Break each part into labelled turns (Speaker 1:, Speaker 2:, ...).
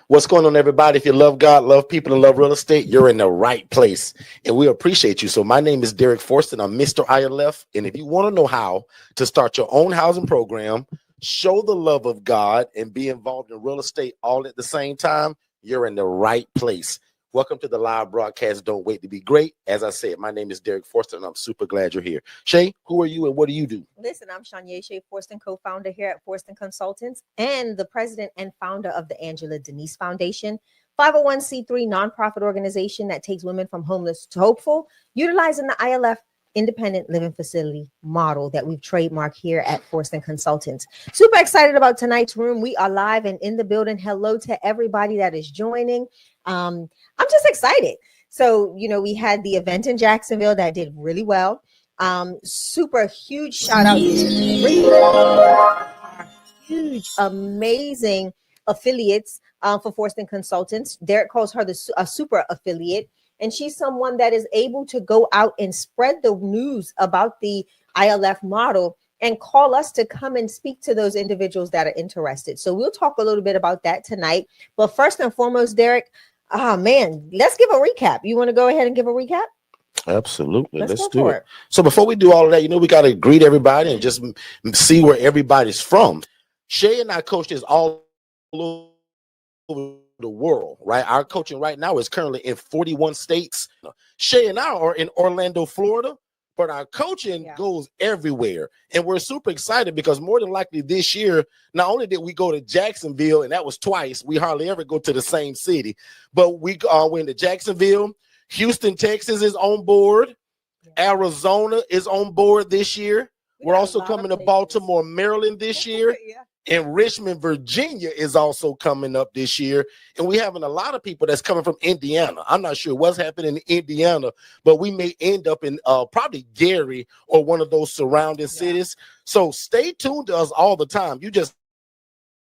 Speaker 1: What's going on, everybody? If you love God, love people, and love real estate, you're in the right place, and we appreciate you. So my name is Derek Forston. I'm Mr. ILF, and if you want to know how to start your own housing program, show the love of God, and be involved in real estate all at the same time, you're in the right place. Welcome to the live broadcast. Don't wait to be great. As I said, my name is Derek Forston, and I'm super glad you're here. Shay, who are you and what do you do?
Speaker 2: Listen, I'm Shanya Shea Forston, co-founder here at Forston Consultants and the president and founder of the Angela Denise Foundation, 501c3 nonprofit organization that takes women from homeless to hopeful, utilizing the ILF independent living facility model that we've trademarked here at Forston Consultants. Super excited about tonight's room. We are live and in the building. Hello to everybody that is joining. I'm just excited. So, we had the event in Jacksonville that did really well. Super huge shout out to huge, amazing affiliates for Forston Consultants. Derek calls her a super affiliate, and she's someone that is able to go out and spread the news about the ILF model and call us to come and speak to those individuals that are interested. So we'll talk a little bit about that tonight. But first and foremost, Derek, let's give a recap. You want to go ahead and give a recap?
Speaker 1: Absolutely. Let's do it. So before we do all of that, we got to greet everybody and just see where everybody's from. Shay and I coaches all over the world, right? Our coaching right now is currently in 41 states. Shay and I are in Orlando, Florida, but our coaching goes everywhere. And we're super excited because more than likely this year, not only did we go to Jacksonville, and that was twice, we hardly ever go to the same city, but we went to Jacksonville. Houston, Texas is on board. Arizona is on board this year. We're also coming to Baltimore, Maryland this year. And Richmond, Virginia is also coming up this year. And we're having a lot of people that's coming from Indiana. I'm not sure what's happening in Indiana, but we may end up in probably Gary or one of those surrounding cities. So stay tuned to us all the time. You just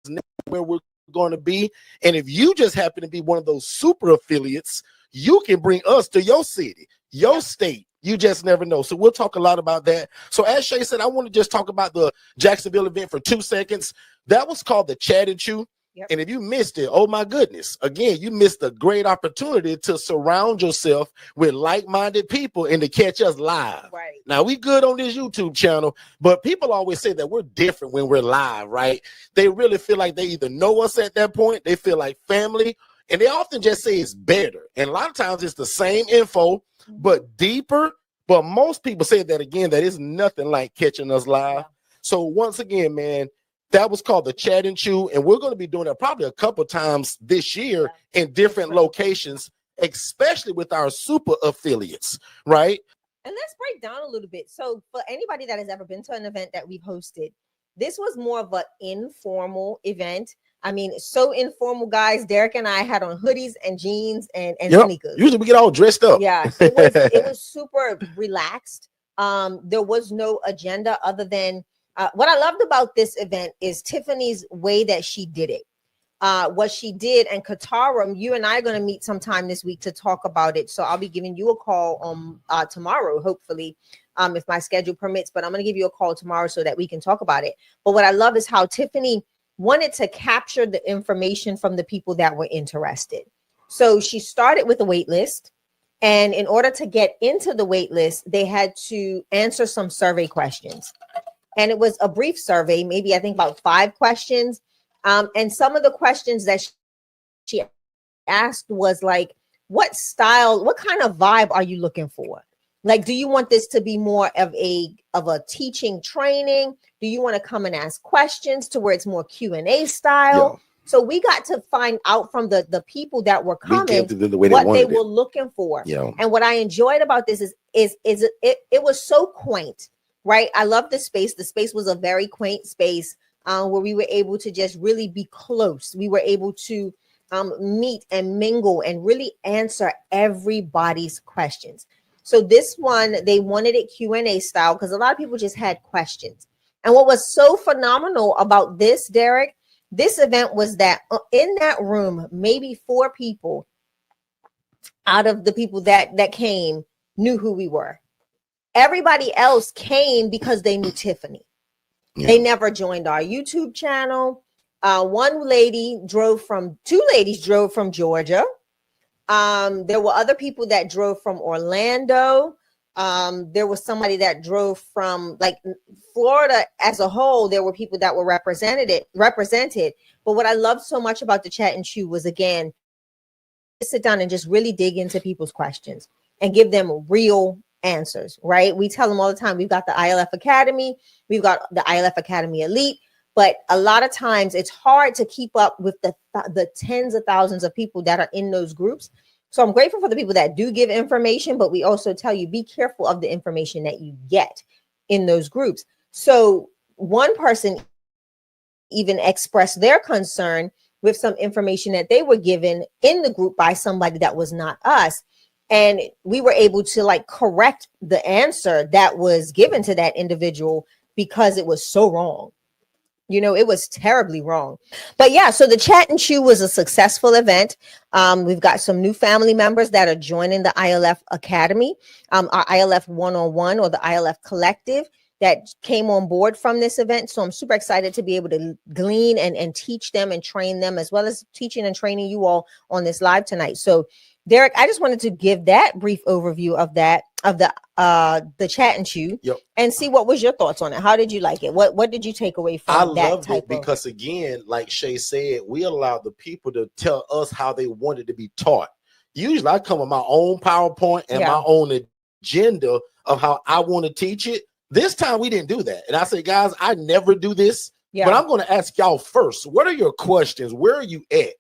Speaker 1: know where we're going to be. And if you just happen to be one of those super affiliates, you can bring us to your city, your state. You just never know. So we'll talk a lot about that. So as Shay said, I want to just talk about the Jacksonville event for 2 seconds. That was called the Chat and Chew. And if you missed it, oh my goodness, again, you missed a great opportunity to surround yourself with like-minded people and to catch us live. Right. Now, we good on this YouTube channel, but people always say that we're different when we're live, right? They really feel like they either know us at that point, they feel like family, and they often just say it's better. And a lot of times it's the same info, but deeper. But most people say that again, that is nothing like catching us live. So once again, man, that was called the Chat and Chew. And we're going to be doing that probably a couple times this year in different locations, especially with our super affiliates, right?
Speaker 2: And let's break down a little bit. So for anybody that has ever been to an event that we've hosted, this was more of an informal event. I mean, so informal, guys. Derek and I had on hoodies and jeans and sneakers.
Speaker 1: Usually we get all dressed up.
Speaker 2: Yeah, it was super relaxed. There was no agenda other than what I loved about this event is Tiffany's way that she did it. What she did, and Katara, you and I are going to meet sometime this week to talk about it. So I'll be giving you a call tomorrow, hopefully, if my schedule permits. But I'm going to give you a call tomorrow so that we can talk about it. But what I love is how Tiffany wanted to capture the information from the people that were interested. So she started with a wait list. And in order to get into the wait list, they had to answer some survey questions. And it was a brief survey, maybe I think about 5 questions. And some of the questions that she asked was like, what style, what kind of vibe are you looking for? Like, do you want this to be more of a teaching training? Do you want to come and ask questions to where it's more Q&A style? Yeah. So we got to find out from the people that were coming what they were looking for. Yeah. And what I enjoyed about this is it was so quaint, right? I love the space. The space was a very quaint space where we were able to just really be close. We were able to meet and mingle and really answer everybody's questions. So this one, they wanted it Q&A style because a lot of people just had questions. And what was so phenomenal about this, Derek, this event was that in that room, maybe 4 people out of the people that came knew who we were. Everybody else came because they knew Tiffany. Yeah. They never joined our YouTube channel. Two ladies drove from Georgia. There were other people that drove from Orlando. There was somebody that drove from like Florida as a whole. There were people that were represented. But what I loved so much about the chat and chew was, again, sit down and just really dig into people's questions and give them real answers, right? We tell them all the time, we've got the ILF Academy, we've got the ILF Academy Elite, but a lot of times it's hard to keep up with the tens of thousands of people that are in those groups. So I'm grateful for the people that do give information, but we also tell you, be careful of the information that you get in those groups. So one person even expressed their concern with some information that they were given in the group by somebody that was not us. And we were able to like correct the answer that was given to that individual because it was so wrong. You know, it was terribly wrong. But yeah, so the Chat and Chew was a successful event. We've got some new family members that are joining the ILF Academy, our ILF 101 or the ILF Collective that came on board from this event. So I'm super excited to be able to glean and teach them and train them, as well as teaching and training you all on this live tonight. So Derek, I just wanted to give that brief overview of the Chat and Chew, and see what was your thoughts on it. How did you like it? What did you take away from that? I loved it
Speaker 1: because, again, like Shay said, we allow the people to tell us how they wanted to be taught. Usually I come with my own PowerPoint and my own agenda of how I want to teach it. This time we didn't do that. And I said, guys, I never do this, but I'm going to ask y'all first. What are your questions? Where are you at?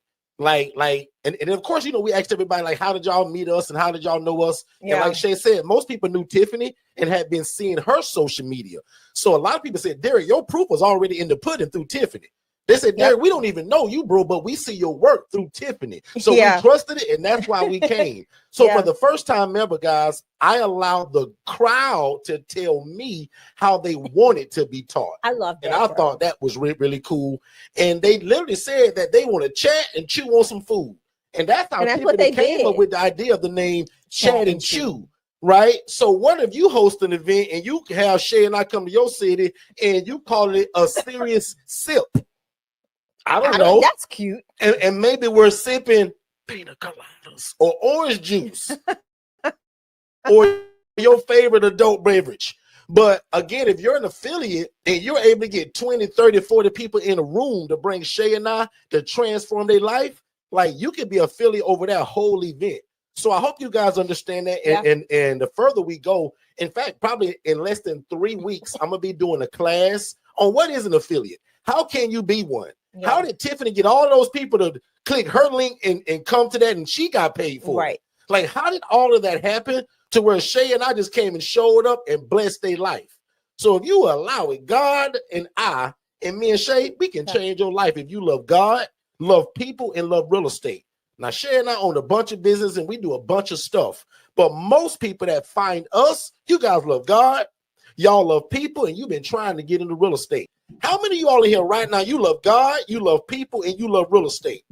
Speaker 1: And of course, you know, we asked everybody, like, how did y'all meet us and how did y'all know us? And like Shay said, most people knew Tiffany and had been seeing her social media. So a lot of people said, Derek, your proof was already in the pudding through Tiffany. They said, Derek, we don't even know you, bro, but we see your work through Tiffany. So we trusted it, and that's why we came. So for the first time ever, guys, I allowed the crowd to tell me how they wanted to be taught.
Speaker 2: I love that.
Speaker 1: And I thought that was really, really cool. And they literally said that they want to chat and chew on some food. And that's how Tiffany came up with the idea of the name Chat and Chew. Right? So what if you host an event and you have Shay and I come to your city and you call it a serious sip? I don't know.
Speaker 2: That's cute.
Speaker 1: And maybe we're sipping pina coladas or orange juice or your favorite adult beverage. But again, if you're an affiliate and you're able to get 20, 30, 40 people in a room to bring Shay and I to transform their life, like, you could be affiliate over that whole event. So I hope you guys understand that. And the further we go, in fact, probably in less than 3 weeks, I'm going to be doing a class on what is an affiliate. How can you be one? How did Tiffany get all those people to click her link and come to that, and she got paid for it? Like, how did all of that happen to where Shay and I just came and showed up and blessed their life? So if you allow it, God and I and me and Shay, we can change your life if you love God, love people, and love real estate. Now, Shay and I own a bunch of business and we do a bunch of stuff. But most people that find us, you guys love God, y'all love people, and you've been trying to get into real estate. How many of you all in here right now, you love God, you love people, and you love real estate?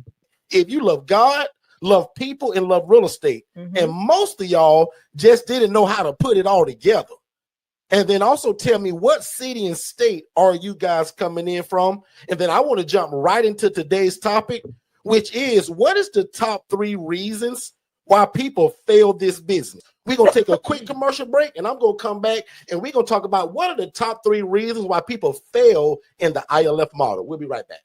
Speaker 1: If you love God, love people, and love real estate, and most of y'all just didn't know how to put it all together. And then also tell me, what city and state are you guys coming in from? And then I want to jump right into today's topic, which is, what is the top 3 reasons why people fail this business? We're going to take a quick commercial break, and I'm going to come back, and we're going to talk about what are the top 3 reasons why people fail in the ILF model. We'll be right back.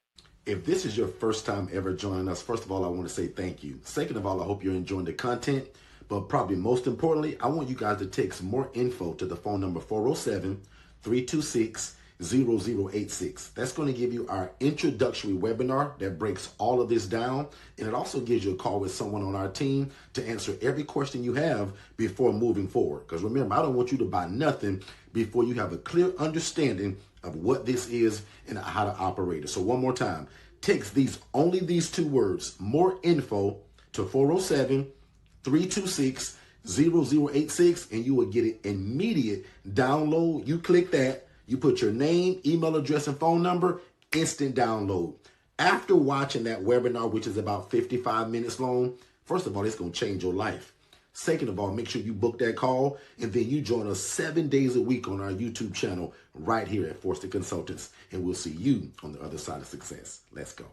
Speaker 1: If this is your first time ever joining us, first of all, I want to say thank you. Second of all, I hope you're enjoying the content. But probably most importantly, I want you guys to text more info to the phone number 407-326-0086. That's going to give you our introductory webinar that breaks all of this down. And it also gives you a call with someone on our team to answer every question you have before moving forward. Because remember, I don't want you to buy nothing before you have a clear understanding of what this is and how to operate it. So one more time, text only these 2 words, more info, to 407-326-0086, and you will get an immediate download. You click that, you put your name, email address, and phone number, instant download. After watching that webinar, which is about 55 minutes long, first of all, it's going to change your life. Second of all, make sure you book that call, and then you join us 7 days a week on our YouTube channel right here at Forston Consultants, and we'll see you on the other side of success. Let's go.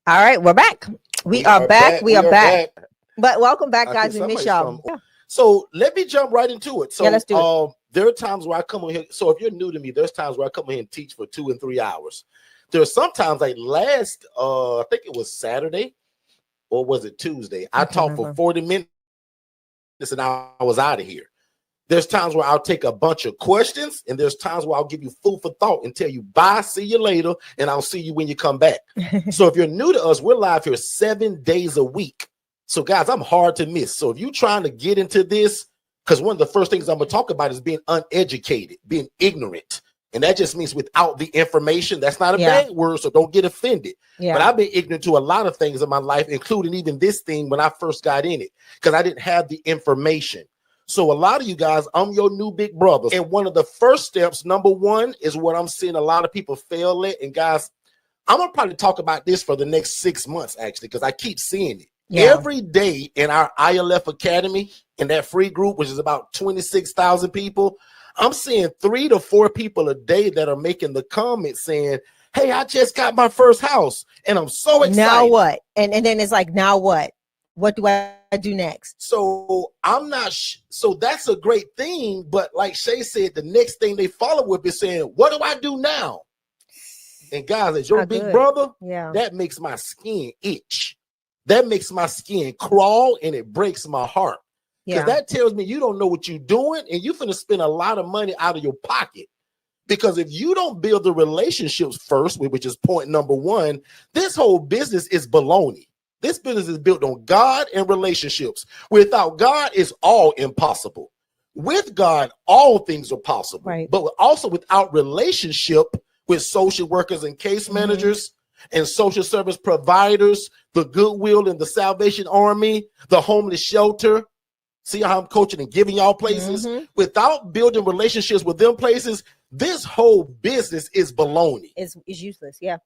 Speaker 2: All right, we're back. We are back. We are back. But welcome back, guys. We miss y'all.
Speaker 1: So let me jump right into it. So
Speaker 2: let's do it.
Speaker 1: There are times where I come on here. So if you're new to me, there's times where I come on here and teach for 2 and 3 hours. There are sometimes like last, I think it was Saturday, or was it Tuesday? I talked for 40 minutes and I was out of here. There's times where I'll take a bunch of questions, and there's times where I'll give you food for thought and tell you bye, see you later, and I'll see you when you come back. So if you're new to us, we're live here 7 days a week. So guys, I'm hard to miss. So if you're trying to get into this, because one of the first things I'm going to talk about is being uneducated, being ignorant. And that just means without the information. That's not a bad word, so don't get offended. But I've been ignorant to a lot of things in my life, including even this thing when I first got in it, because I didn't have the information. So a lot of you guys, I'm your new big brother. And one of the first steps, number one, is what I'm seeing a lot of people fail at. And guys, I'm going to probably talk about this for the next 6 months, actually, because I keep seeing it. Every day in our ILF Academy, in that free group, which is about 26,000 people, I'm seeing 3 to 4 people a day that are making the comment saying, hey, I just got my first house and I'm so excited.
Speaker 2: Now what? And then it's like, now what? What do I do next?
Speaker 1: So I'm not, so that's a great thing. But like Shay said, the next thing they follow up is saying, what do I do now? And guys, as your big brother, that makes my skin itch. That makes my skin crawl, and it breaks my heart. Because that tells me you don't know what you're doing, and you're finna spend a lot of money out of your pocket. Because if you don't build the relationships first, which is point number one, this whole business is baloney. This business is built on God and relationships. Without God, it's all impossible. With God, all things are possible. Right. But also without relationship with social workers and case managers and social service providers, the Goodwill and the Salvation Army, the homeless shelter. See how I'm coaching and giving y'all places? Without building relationships with them places, this whole business is baloney.
Speaker 2: It's useless. Yeah.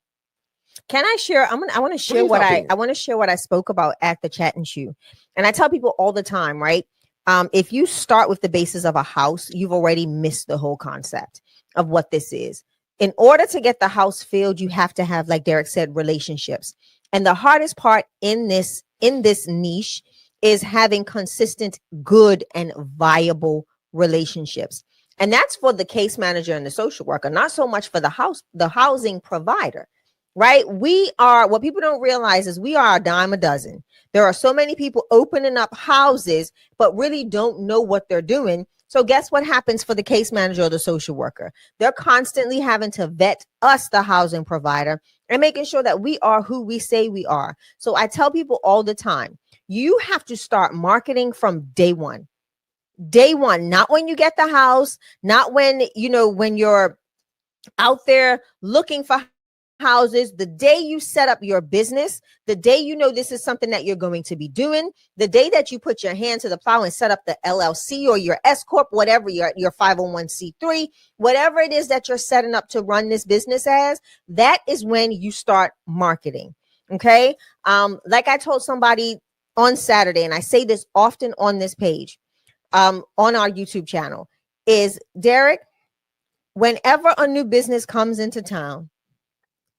Speaker 2: Can I share? I want to share what I spoke about at the Chat and Chew. And I tell people all the time, right? If you start with the basis of a house, you've already missed the whole concept of what this is. In order to get the house filled, you have to have, like Derek said, relationships. And the hardest part in this niche is having consistent, good, and viable relationships. And that's for the case manager and the social worker, not so much for the housing provider, right? What people don't realize is we are a dime a dozen. There are so many people opening up houses, but really don't know what they're doing. So guess what happens for the case manager or the social worker? They're constantly having to vet us, the housing provider, and making sure that we are who we say we are. So I tell people all the time, you have to start marketing from day one. Day one, not when you get the house, not when you're out there looking for houses. The day you set up your business, the day you know this is something that you're going to be doing, the day that you put your hand to the plow and set up the LLC or your S Corp, whatever your 501c3, whatever it is that you're setting up to run this business as, that is when you start marketing. Okay. Like I told somebody on Saturday, and I say this often on this page, on our YouTube channel, is Derek, whenever a new business comes into town,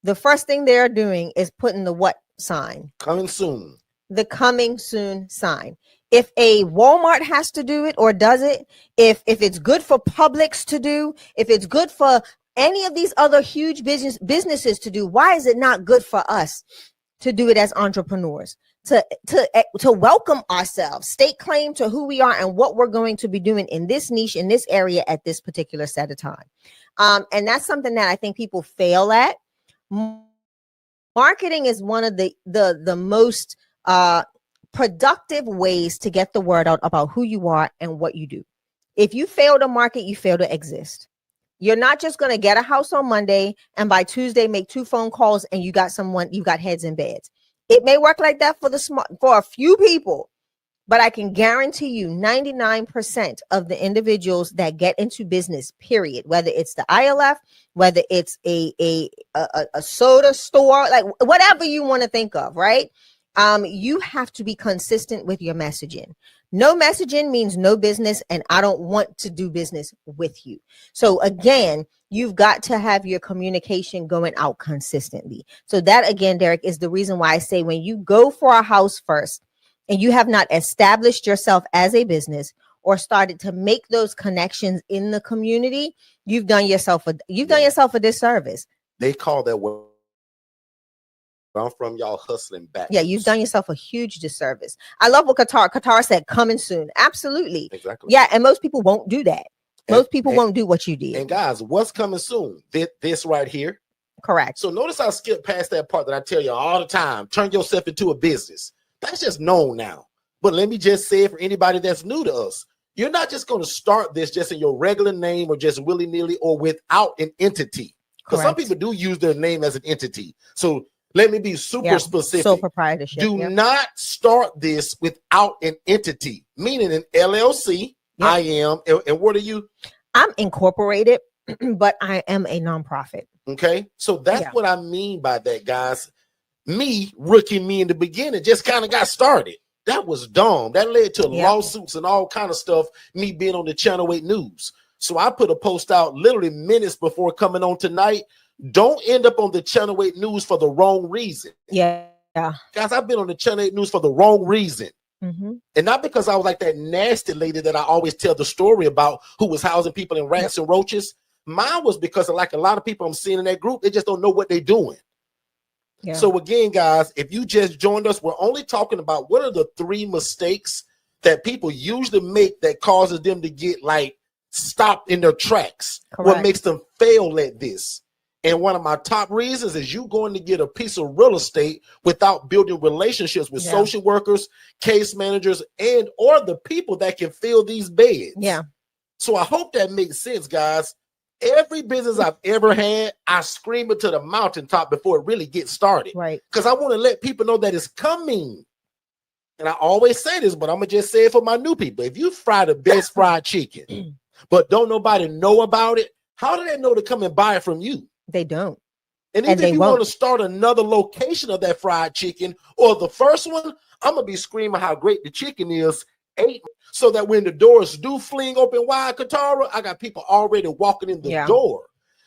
Speaker 2: the first thing they're doing is putting the what sign?
Speaker 1: Coming soon.
Speaker 2: The coming soon sign. If a Walmart has to do it or does it, if it's good for Publix to do, if it's good for any of these other huge businesses to do, why is it not good for us to do it as entrepreneurs? To welcome ourselves, state claim to who we are and what we're going to be doing in this niche, in this area at this particular set of time. And that's something that I think people fail at. Marketing is one of the most productive ways to get the word out about who you are and what you do. If you fail to market, you fail to exist. You're not just going to get a house on Monday and by Tuesday make 2 phone calls and you got heads in beds. It may work like that for a few people, but I can guarantee you 99% of the individuals that get into business, period, whether it's the ILF, whether it's a soda store, like whatever you want to think of, right? You have to be consistent with your messaging. No messaging means no business, and I don't want to do business with you. So again, you've got to have your communication going out consistently. So that again, Derek, is the reason why I say when you go for a house first and you have not established yourself as a business or started to make those connections in the community, you've done yourself a disservice.
Speaker 1: They call that where I'm from, y'all hustling back.
Speaker 2: Yeah, you've done yourself a huge disservice. I love what Qatar said, coming soon. Absolutely.
Speaker 1: Exactly.
Speaker 2: Yeah, and most people won't do that. Most people won't do what you did.
Speaker 1: And guys, what's coming soon? This right here.
Speaker 2: Correct.
Speaker 1: So notice I skip past that part that I tell you all the time. Turn yourself into a business. That's just known now. But let me just say it for anybody that's new to us. You're not just going to start this just in your regular name or just willy-nilly or without an entity. Because some people do use their name as an entity. So let me be super specific.
Speaker 2: Sole proprietorship.
Speaker 1: Do not start this without an entity, meaning an LLC. Yep. I am. And what are you?
Speaker 2: I'm incorporated, but I am a nonprofit.
Speaker 1: Okay. So that's what I mean by that, guys. Rookie me in the beginning just kind of got started. That was dumb. That led to lawsuits and all kind of stuff, me being on the Channel 8 News. So I put a post out literally minutes before coming on tonight. Don't end up on the Channel 8 News for the wrong reason.
Speaker 2: Yeah.
Speaker 1: Guys, I've been on the Channel 8 News for the wrong reason. Mm-hmm. And not because I was like that nasty lady that I always tell the story about who was housing people in rats and roaches. Mine was because of like a lot of people I'm seeing in that group, they just don't know what they're doing. Yeah. So again, guys, if you just joined us, we're only talking about what are the 3 mistakes that people usually make that causes them to get like stopped in their tracks. Correct. What makes them fail at this. And one of my top reasons is you going to get a piece of real estate without building relationships with social workers, case managers, and or the people that can fill these beds. Yeah. So I hope that makes sense, guys. Every business I've ever had, I scream it to the mountaintop before it really gets started. Right. Because I want to let people know that it's coming. And I always say this, but I'm going to just say it for my new people. If you fry the best fried chicken, but don't nobody know about it, how do they know to come and buy it from you? They don't. And even if you want to start another location of that fried chicken or the first one, I'm going to be screaming how great the chicken is. So that when the doors do fling open wide, Katara, I got people already walking in the door.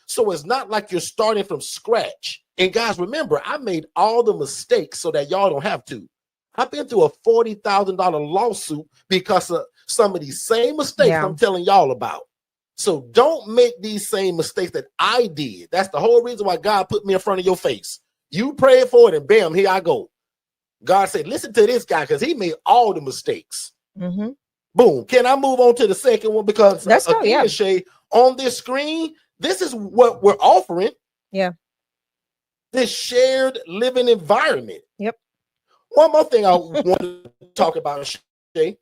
Speaker 1: So it's not like you're starting from scratch. And guys, remember, I made all the mistakes so that y'all don't have to. I've been through a $40,000 lawsuit because of some of these same mistakes I'm telling y'all about. So don't make these same mistakes that I did. That's the whole reason why God put me in front of your face. You prayed for it and bam, here I go. God said, listen to this guy because he made all the mistakes. Mm-hmm. Boom. Can I move on to the second one? Because again, Shay, on this screen, this is what we're offering. Yeah. This shared living environment. Yep. One more thing I want to talk about, Shay.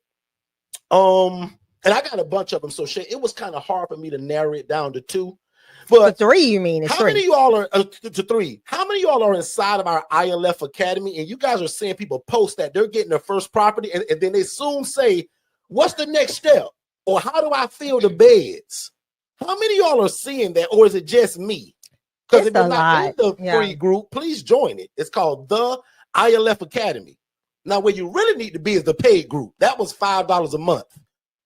Speaker 1: And I got a bunch of them. So Shay, it was kind of hard for me to narrow it down to 2. But 3, you mean? How many of y'all are to 3? How many of y'all are inside of our ILF Academy? And you guys are seeing people post that they're getting their first property, and then they soon say, what's the next step? Or how do I fill the beds? How many of y'all are seeing that? Or is it just me? Because if you're not in the free group, please join it. It's called the ILF Academy. Now, where you really need to be is the paid group. That was $5 a month.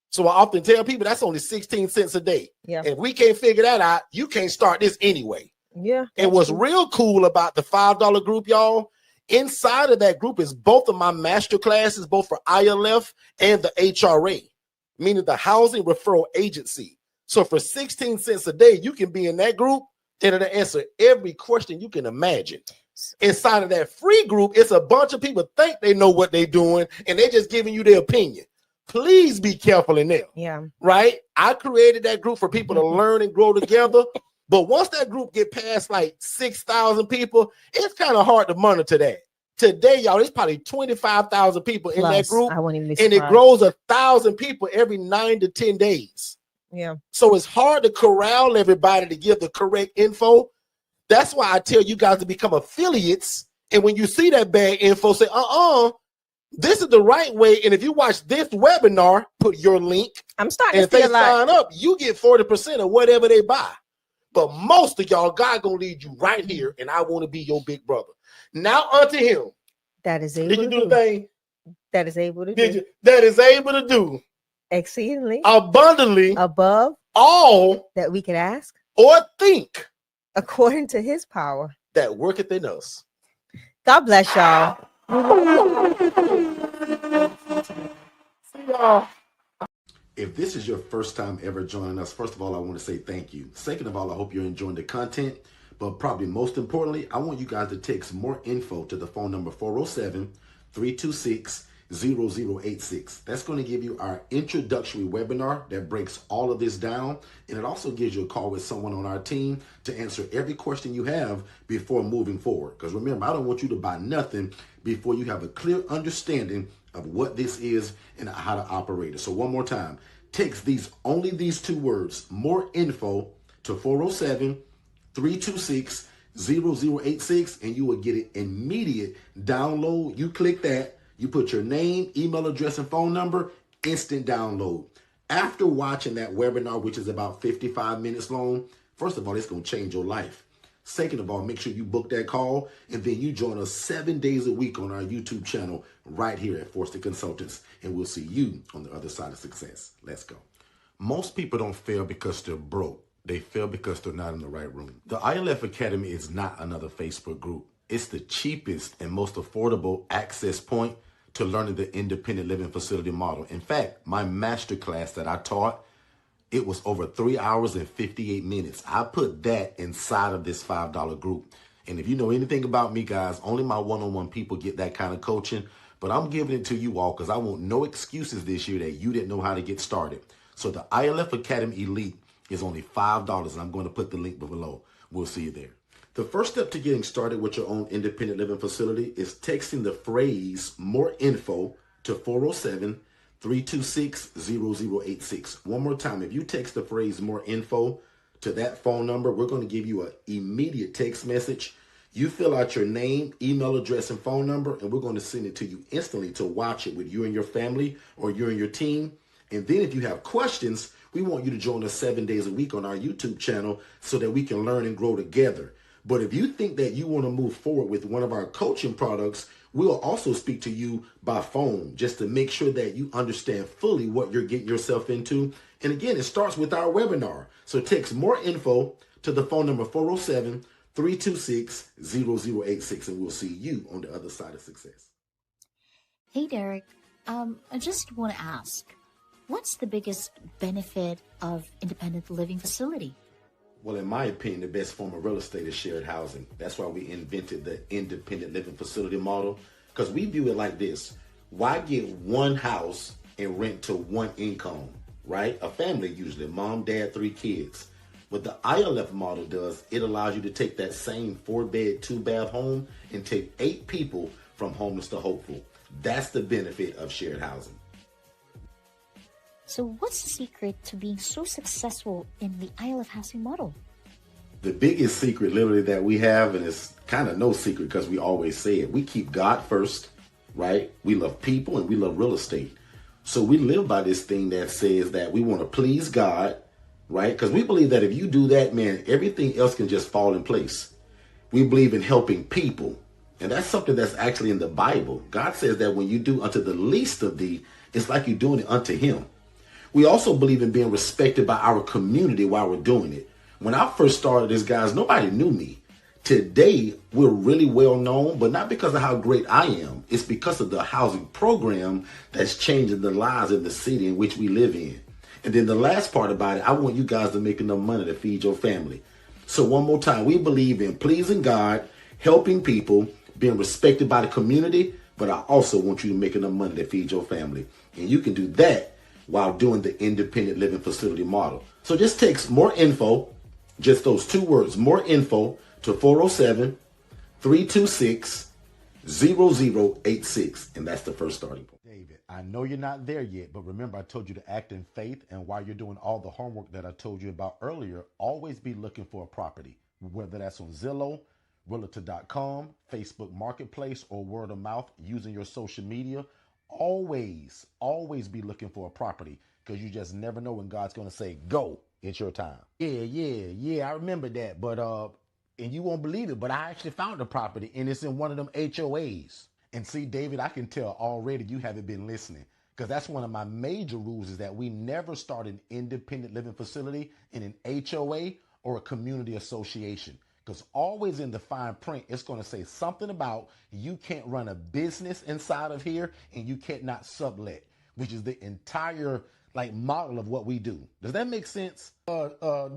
Speaker 1: So I often tell people that's only 16 cents a day. Yeah. If we can't figure that out, you can't start this anyway. Yeah. And what's real cool about the $5 group, y'all, inside of that group is both of my master classes, both for ILF and the HRA, meaning the Housing Referral Agency. So for 16 cents a day, you can be in that group and it'll answer every question you can imagine. Inside of that free group, it's a bunch of people think they know what they're doing and they're just giving you their opinion. Please be careful in there. Yeah. Right. I created that group for people to learn and grow together. But once that group get past like 6,000 people, it's kind of hard to monitor that. Today, y'all, there's probably 25,000 people in that group. I won't even be surprised. And it grows 1,000 people every 9 to 10 days. Yeah. So it's hard to corral everybody to give the correct info. That's why I tell you guys to become affiliates. And when you see that bad info, say, this is the right way. And if you watch this webinar, put your link. I'm starting to see a lot. And if they sign up, you get 40% of whatever they buy. But most of y'all, God gonna lead you right here, and I want to be your big brother. Now unto him
Speaker 2: That is able
Speaker 1: Did you
Speaker 2: to
Speaker 1: do the thing?
Speaker 2: That is able to
Speaker 1: Did
Speaker 2: do.
Speaker 1: you? That is able to do
Speaker 2: Exceedingly
Speaker 1: abundantly
Speaker 2: above
Speaker 1: all
Speaker 2: that we can ask
Speaker 1: or think
Speaker 2: according to his power
Speaker 1: that worketh in us.
Speaker 2: God bless y'all.
Speaker 1: See y'all. If this is your first time ever joining us, first of all, I want to say thank you. Second of all, I hope you're enjoying the content. But probably most importantly, I want you guys to text more info to the phone number 407-326-0086. That's going to give you our introductory webinar that breaks all of this down. And it also gives you a call with someone on our team to answer every question you have before moving forward. Because remember, I don't want you to buy nothing before you have a clear understanding of what this is and how to operate it. So one more time, text only these two words, more info, to 407-326-0086, and you will get an immediate download. You click that, you put your name, email address, and phone number, instant download. After watching that webinar, which is about 55 minutes long, first of all, it's going to change your life. Second of all, make sure you book that call, and then you join us 7 days a week on our YouTube channel right here at Forston Consultants, and we'll see you on the other side of success. Let's go. Most people don't fail because they're broke. They fail because they're not in the right room. The ILF Academy is not another Facebook group. It's the cheapest and most affordable access point to learning the independent living facility model. In fact, my masterclass that I taught, it was over 3 hours and 58 minutes. I put that inside of this $5 group. And if you know anything about me, guys, only my one-on-one people get that kind of coaching. But I'm giving it to you all because I want no excuses this year that you didn't know how to get started. So the ILF Academy Elite is only $5, and I'm going to put the link below. We'll see you there. The first step to getting started with your own independent living facility is texting the phrase more info to 407-326-0086. One more time, if you text the phrase more info to that phone number, we're going to give you an immediate text message. You fill out your name, email address, and phone number, and we're going to send it to you instantly to watch it with you and your family or you and your team. And then if you have questions, we want you to join us 7 days a week on our YouTube channel so that we can learn and grow together. But if you think that you want to move forward with one of our coaching products, we'll also speak to you by phone just to make sure that you understand fully what you're getting yourself into. And again, it starts with our webinar. So text more info to the phone number 407-326-0086, and we'll see you on the other side of success.
Speaker 3: Hey, Derek, I just want to ask, what's the biggest benefit of independent living facility?
Speaker 1: Well, in my opinion, the best form of real estate is shared housing. That's why we invented the independent living facility model, because we view it like this. Why get one house and rent to one income, right? A family usually, mom, dad, 3 kids. What the ILF model does, it allows you to take that same 4-bed, 2-bath home and take 8 people from homeless to hopeful. That's the benefit of shared housing.
Speaker 3: So what's the secret to being so successful in the ILF housing model?
Speaker 1: The biggest secret literally that we have, and it's kind of no secret because we always say it, we keep God first, right? We love people and we love real estate. So we live by this thing that says that we want to please God, right? Because we believe that if you do that, man, everything else can just fall in place. We believe in helping people. And that's something that's actually in the Bible. God says that when you do unto the least of thee, it's like you're doing it unto him. We also believe in being respected by our community while we're doing it. When I first started this, guys, nobody knew me. Today, we're really well known, but not because of how great I am. It's because of the housing program that's changing the lives in the city in which we live in. And then the last part about it, I want you guys to make enough money to feed your family. So one more time, we believe in pleasing God, helping people, being respected by the community, but I also want you to make enough money to feed your family. And you can do that while doing the independent living facility model. So just text more info, just those 2 words, more info, to 407-326-0086. And that's the first starting point. David, I know you're not there yet, but remember I told you to act in faith. And while you're doing all the homework that I told you about earlier, always be looking for a property, whether that's on Zillow, Realtor.com, Facebook Marketplace, or word of mouth using your social media. Always be looking for a property, because you just never know when God's going to say, go, it's your time. Yeah, I remember that. But, and you won't believe it, but I actually found a property, and it's in one of them HOAs. And see, David, I can tell already you haven't been listening, because that's one of my major rules, is that we never start an independent living facility in an HOA or a community association. Because always in the fine print, it's going to say something about you can't run a business inside of here and you can't not sublet, which is the entire like model of what we do. Does that make sense?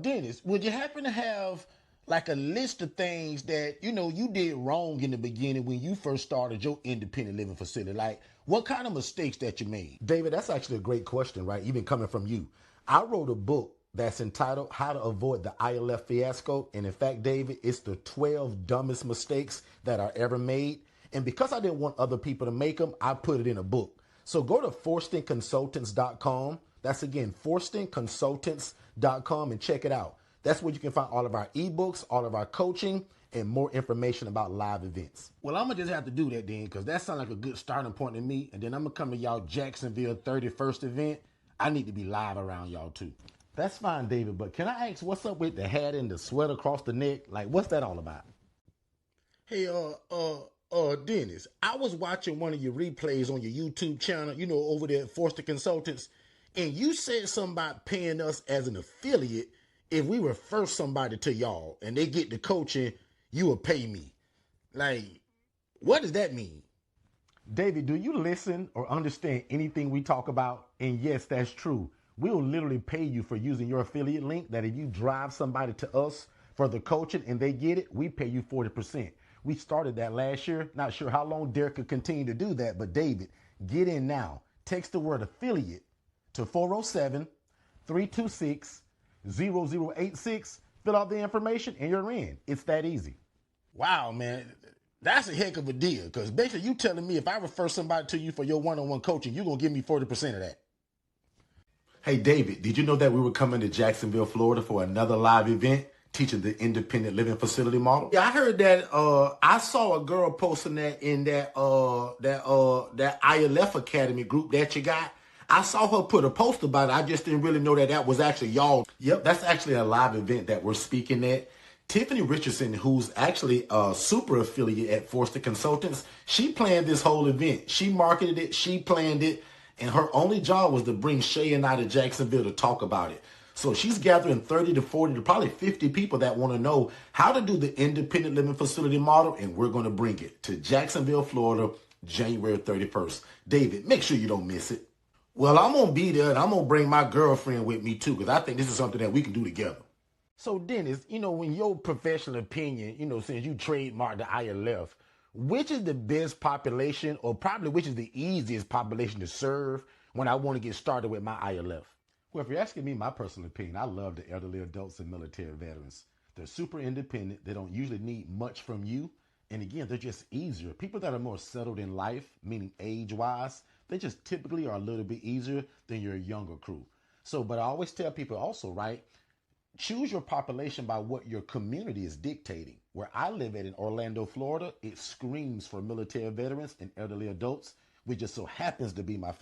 Speaker 1: Dennis, would you happen to have like a list of things that, you know, you did wrong in the beginning when you first started your independent living facility? Like, what kind of mistakes that you made? David, that's actually a great question, right? Even coming from you. I wrote a book that's entitled How to Avoid the ILF Fiasco. And in fact, David, it's the 12 dumbest mistakes that are ever made. And because I didn't want other people to make them, I put it in a book. So go to forstonconsultants.com. That's again, forstonconsultants.com, and check it out. That's where you can find all of our ebooks, all of our coaching, and more information about live events. Well, I'm going to just have to do that then, because that sounds like a good starting point to me. And then I'm going to come to y'all Jacksonville 31st event. I need to be live around y'all too. That's fine, David, but can I ask what's up with the hat and the sweat across the neck? Like, what's that all about? Hey, Dennis, I was watching one of your replays on your YouTube channel, you know, over there at Forston Consultants, and you said something about paying us as an affiliate if we refer somebody to y'all and they get the coaching, you will pay me. Like, what does that mean? David, do you listen or understand anything we talk about? And yes, that's true. We'll literally pay you for using your affiliate link, that if you drive somebody to us for the coaching and they get it, we pay you 40%. We started that last year. Not sure how long Derek could continue to do that, but David, get in now. Text the word affiliate to 407-326-0086. Fill out the information and you're in. It's that easy. Wow, man. That's a heck of a deal, because basically you telling me if I refer somebody to you for your one-on-one coaching, you're going to give me 40% of that. Hey, David, did you know that we were coming to Jacksonville, Florida for another live event teaching the independent living facility model? Yeah, I heard that. I saw a girl posting that in that ILF Academy group that you got. I saw her put a post about it. I just didn't really know that that was actually y'all. Yep, that's actually a live event that we're speaking at. Tiffany Richardson, who's actually a super affiliate at Forston Consultants, she planned this whole event. She marketed it, she planned it, and her only job was to bring Shay and I to Jacksonville to talk about it. So she's gathering 30 to 40 to probably 50 people that want to know how to do the independent living facility model, and we're going to bring it to Jacksonville, Florida, January 31st. David, make sure you don't miss it. Well, I'm going to be there, and I'm going to bring my girlfriend with me too, because I think this is something that we can do together. So Dennis, you know, in your professional opinion, you know, since you trademarked the ILF, which is the best population, or probably which is the easiest population to serve when I want to get started with my ILF? Well, if you're asking me my personal opinion, I love the elderly adults and military veterans. They're super independent. They don't usually need much from you. And again, they're just easier. People that are more settled in life, meaning age-wise, they just typically are a little bit easier than your younger crew. So, but I always tell people also, right, choose your population by what your community is dictating. Where I live at in Orlando, Florida, it screams for military veterans and elderly adults, which just so happens to be my favorite.